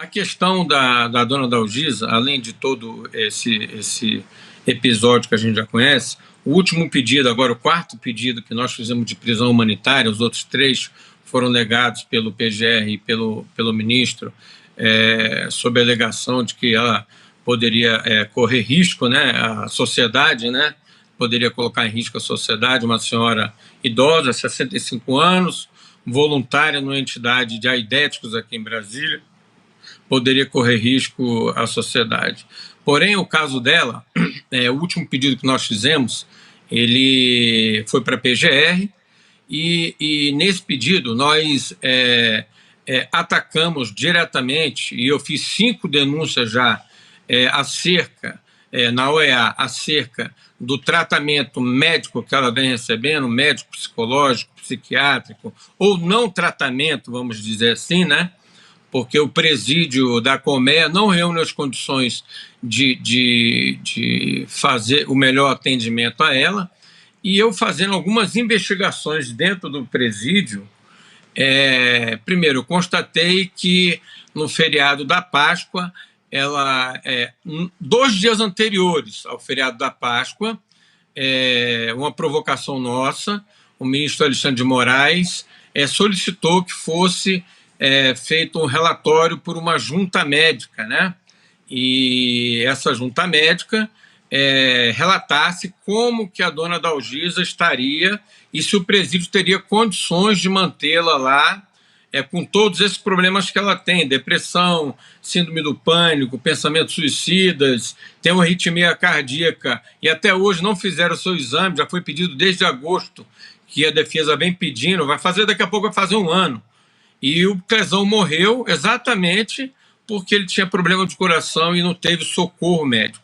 A questão da dona Dalgisa, além de todo esse episódio que a gente já conhece, o último pedido, agora o quarto pedido que nós fizemos de prisão humanitária, os outros três foram negados pelo PGR e pelo ministro, sob a alegação de que ela poderia correr risco, né, a sociedade, né, poderia colocar em risco a sociedade, uma senhora idosa, 65 anos, voluntária numa entidade de aidéticos aqui em Brasília, poderia correr risco à sociedade. Porém, o caso dela, o último pedido que nós fizemos, ele foi para a PGR, e nesse pedido nós atacamos diretamente, e eu fiz 5 denúncias já na OEA, acerca do tratamento médico que ela vem recebendo, médico, psicológico, psiquiátrico, ou não tratamento, vamos dizer assim, né? Porque o presídio da Colmeia não reúne as condições de fazer o melhor atendimento a ela, e eu fazendo algumas investigações dentro do presídio, primeiro, eu constatei que no feriado da Páscoa, ela, 2 dias anteriores ao feriado da Páscoa, uma provocação nossa, o ministro Alexandre de Moraes solicitou que fosse feito um relatório por uma junta médica, né? E essa junta médica relatasse como que a dona Dalgisa estaria e se o presídio teria condições de mantê-la lá com todos esses problemas que ela tem, depressão, síndrome do pânico, pensamentos suicidas, tem uma arritmia cardíaca, e até hoje não fizeram o seu exame, já foi pedido desde agosto, que a defesa vem pedindo, vai fazer daqui a pouco, vai fazer 1 ano. E o Clezão morreu exatamente porque ele tinha problema de coração e não teve socorro médico.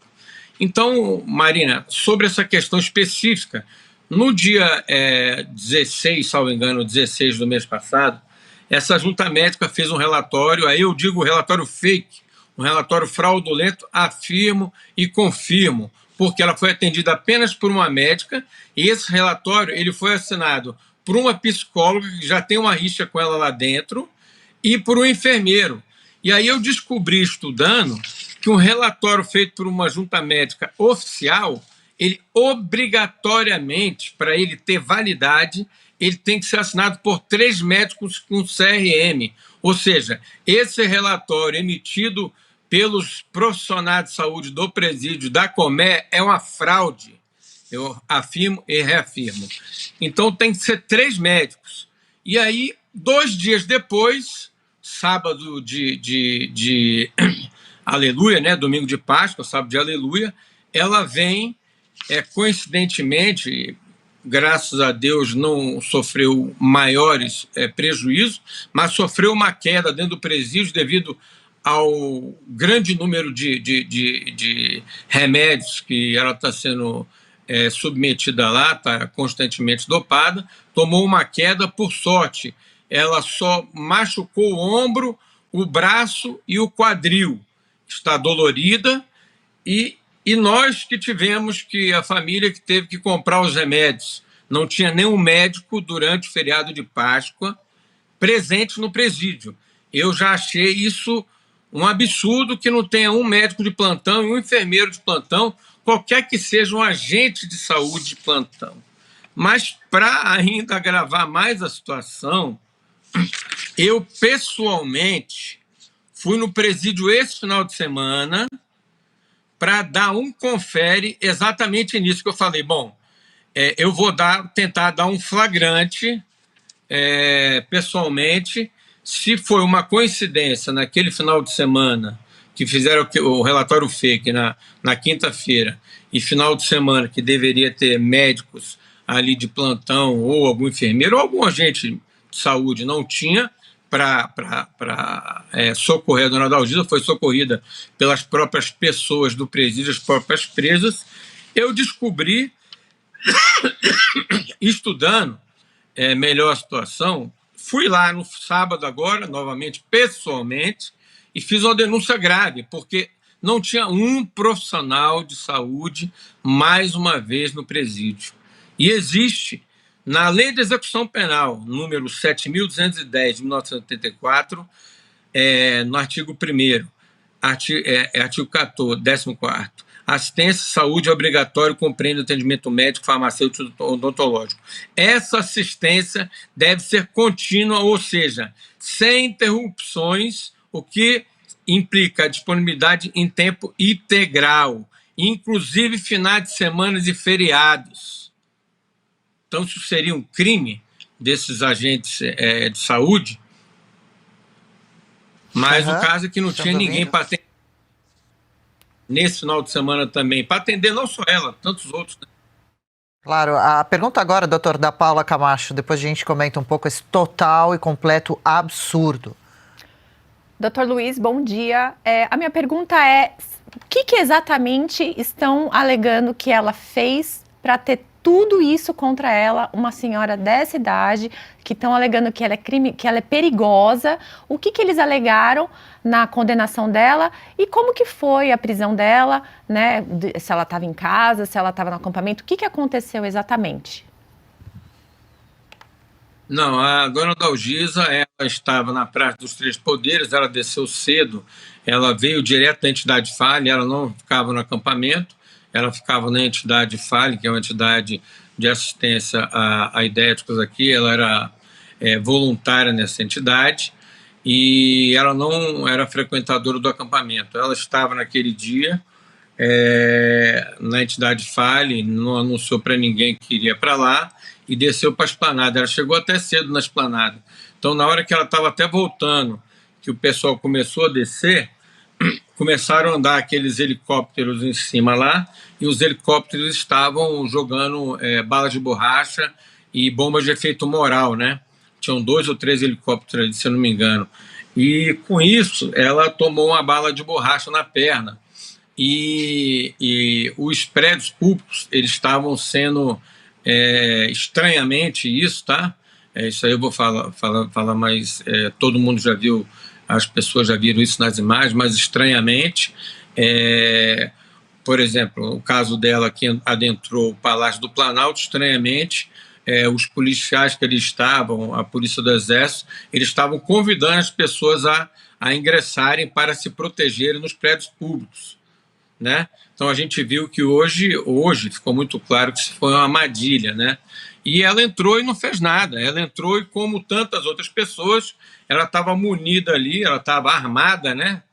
Então, Marina, sobre essa questão específica, no dia 16, salvo engano, 16 do mês passado, essa junta médica fez um relatório, aí eu digo relatório fake, um relatório fraudulento, afirmo e confirmo, porque ela foi atendida apenas por uma médica, e esse relatório ele foi assinado por uma psicóloga que já tem uma rixa com ela lá dentro, e por um enfermeiro. E aí eu descobri, estudando, que um relatório feito por uma junta médica oficial, ele obrigatoriamente, para ele ter validade, ele tem que ser assinado por 3 médicos com CRM. Ou seja, esse relatório emitido pelos profissionais de saúde do presídio da Comé é uma fraude. Eu afirmo e reafirmo. Então, tem que ser 3 médicos. E aí, 2 dias depois, sábado de Aleluia, né? Domingo de Páscoa, sábado de Aleluia, ela vem, coincidentemente, graças a Deus não sofreu maiores prejuízos, mas sofreu uma queda dentro do presídio devido ao grande número de remédios que ela está sendo submetida lá, está constantemente dopada, tomou uma queda, por sorte, ela só machucou o ombro, o braço e o quadril, está dolorida, e nós que tivemos a família que teve que comprar os remédios, não tinha nenhum médico durante o feriado de Páscoa presente no presídio. Eu já achei isso um absurdo, que não tenha um médico de plantão e um enfermeiro de plantão, qualquer que seja um agente de saúde de plantão. Mas, para ainda agravar mais a situação, eu pessoalmente fui no presídio esse final de semana para dar um confere exatamente nisso que eu falei. Bom, eu vou tentar dar um flagrante pessoalmente. Se foi uma coincidência naquele final de semana que fizeram o relatório fake na quinta-feira, e final de semana que deveria ter médicos ali de plantão, ou algum enfermeiro, ou algum agente de saúde, não tinha para socorrer a dona Dalgisa, foi socorrida pelas próprias pessoas do presídio, as próprias presas. Eu descobri, estudando melhor a situação, fui lá no sábado agora, novamente, pessoalmente, e fiz uma denúncia grave, porque não tinha um profissional de saúde, mais uma vez, no presídio. E existe, na Lei de Execução Penal, número 7.210, de 1984, no artigo 1º, artigo 14, 14º. Assistência à saúde é obrigatório, compreende atendimento médico, farmacêutico, odontológico. Essa assistência deve ser contínua, ou seja, sem interrupções, o que implica a disponibilidade em tempo integral, inclusive finais de semana e feriados. Então, isso seria um crime desses agentes de saúde, mas o caso é que não tinha ninguém para atender nesse final de semana também, para atender não só ela, tantos outros, né? Claro, a pergunta agora, doutor, da Paula Camacho, depois a gente comenta um pouco esse total e completo absurdo. Doutor Luiz, bom dia. A minha pergunta é, o que exatamente estão alegando que ela fez para ter tudo isso contra ela, uma senhora dessa idade, que estão alegando que ela é perigosa? O que eles alegaram na condenação dela e como que foi a prisão dela, né? Se ela estava em casa, se ela estava no acampamento, o que aconteceu exatamente? Não, a dona Dalgisa, ela estava na Praça dos Três Poderes, ela desceu cedo, ela veio direto da entidade Fale, ela não ficava no acampamento, ela ficava na entidade Fale, que é uma entidade de assistência a idéticos aqui, ela era voluntária nessa entidade e ela não era frequentadora do acampamento. Ela estava naquele dia na entidade Fale, não anunciou para ninguém que iria para lá e desceu para a esplanada. Ela chegou até cedo na esplanada. Então, na hora que ela estava até voltando, que o pessoal começou a descer, começaram a andar aqueles helicópteros em cima lá, e os helicópteros estavam jogando balas de borracha e bombas de efeito moral, né? Tinham 2 ou 3 helicópteros ali, se eu não me engano. E com isso, ela tomou uma bala de borracha na perna. E os prédios públicos, eles estavam sendo estranhamente isso, tá? Isso aí eu vou falar mas todo mundo já viu, as pessoas já viram isso nas imagens, mas estranhamente, por exemplo, o caso dela que adentrou o Palácio do Planalto, estranhamente, os policiais que ali estavam, a Polícia do Exército, eles estavam convidando as pessoas a ingressarem para se protegerem nos prédios públicos, né? Então a gente viu que hoje ficou muito claro que isso foi uma armadilha, né? E ela entrou e não fez nada. Ela entrou e, como tantas outras pessoas, ela estava munida ali, ela estava armada, né?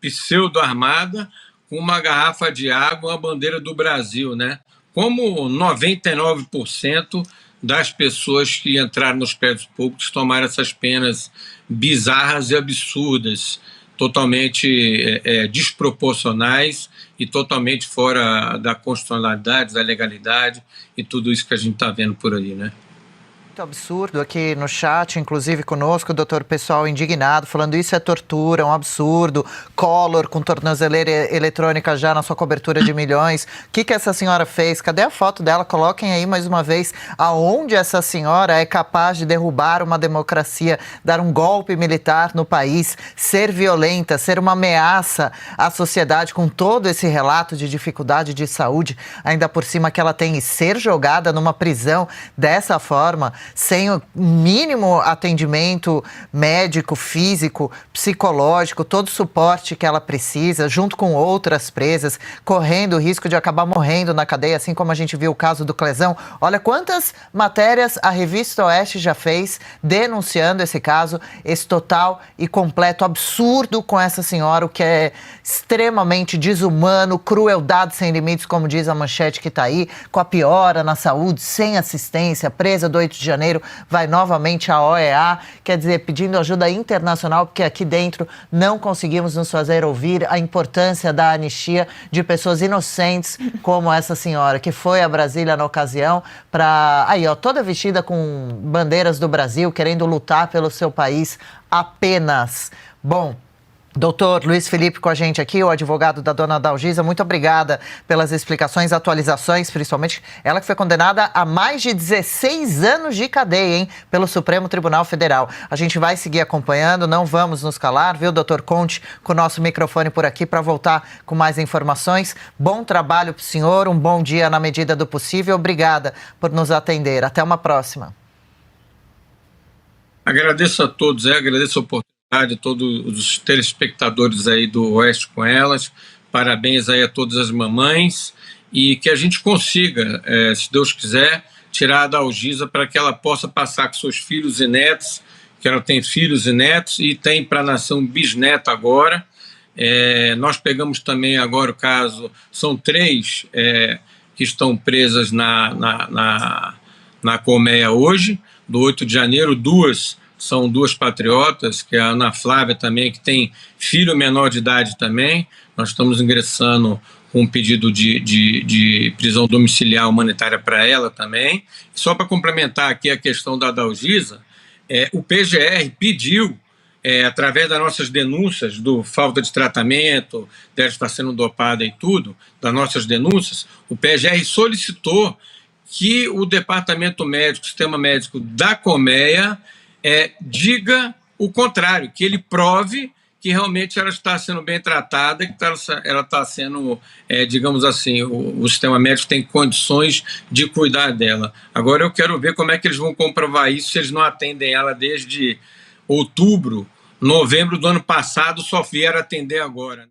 Pseudo-armada, com uma garrafa de água, uma bandeira do Brasil, né? Como 99% das pessoas que entraram nos prédios públicos tomaram essas penas bizarras e absurdas, totalmente desproporcionais e totalmente fora da constitucionalidade, da legalidade e tudo isso que a gente está vendo por aí, né? Muito absurdo aqui no chat, inclusive conosco, o doutor pessoal indignado, falando isso é tortura, é um absurdo. Collor com tornozeleira eletrônica já na sua cobertura de milhões. O que essa senhora fez? Cadê a foto dela? Coloquem aí mais uma vez aonde essa senhora é capaz de derrubar uma democracia, dar um golpe militar no país, ser violenta, ser uma ameaça à sociedade com todo esse relato de dificuldade de saúde, ainda por cima que ela tem, e ser jogada numa prisão dessa forma, sem o mínimo atendimento médico, físico, psicológico, todo o suporte que ela precisa, junto com outras presas, correndo o risco de acabar morrendo na cadeia, assim como a gente viu o caso do Clezão. Olha quantas matérias a Revista Oeste já fez denunciando esse caso, esse total e completo absurdo com essa senhora, o que é extremamente desumano, crueldade sem limites, como diz a manchete que está aí, com a piora na saúde, sem assistência, presa do 8 de janeiro, vai novamente à OEA, quer dizer, pedindo ajuda internacional, porque aqui dentro não conseguimos nos fazer ouvir a importância da anistia de pessoas inocentes como essa senhora, que foi a Brasília na ocasião, toda vestida com bandeiras do Brasil, querendo lutar pelo seu país apenas. Bom, doutor Luiz Felipe com a gente aqui, o advogado da dona Dalgisa, muito obrigada pelas explicações, atualizações, principalmente ela que foi condenada a mais de 16 anos de cadeia, hein, pelo Supremo Tribunal Federal. A gente vai seguir acompanhando, não vamos nos calar, viu, doutor? Conte com o nosso microfone por aqui para voltar com mais informações. Bom trabalho para o senhor, um bom dia na medida do possível. Obrigada por nos atender. Até uma próxima. Agradeço a todos, agradeço a oportunidade. de todos os telespectadores aí do Oeste com Elas. Parabéns aí a todas as mamães e que a gente consiga, se Deus quiser, tirar a Dalgisa para que ela possa passar com seus filhos e netos, que ela tem filhos e netos e tem para a nação bisneto agora. Nós pegamos também agora o caso, são 3 que estão presas na colmeia hoje, do 8 de janeiro, 2 são 2 patriotas, que é a Ana Flávia também, que tem filho menor de idade também. Nós estamos ingressando com um pedido de prisão domiciliar humanitária para ela também. Só para complementar aqui a questão da Dalgisa, o PGR pediu, através das nossas denúncias do falta de tratamento, dela estar sendo dopada e tudo, das nossas denúncias, o PGR solicitou que o departamento médico, o sistema médico da colmeia, diga o contrário, que ele prove que realmente ela está sendo bem tratada, que ela está sendo, digamos assim, o sistema médico tem condições de cuidar dela. Agora eu quero ver como é que eles vão comprovar isso se eles não atendem ela desde outubro, novembro do ano passado, só vieram atender agora.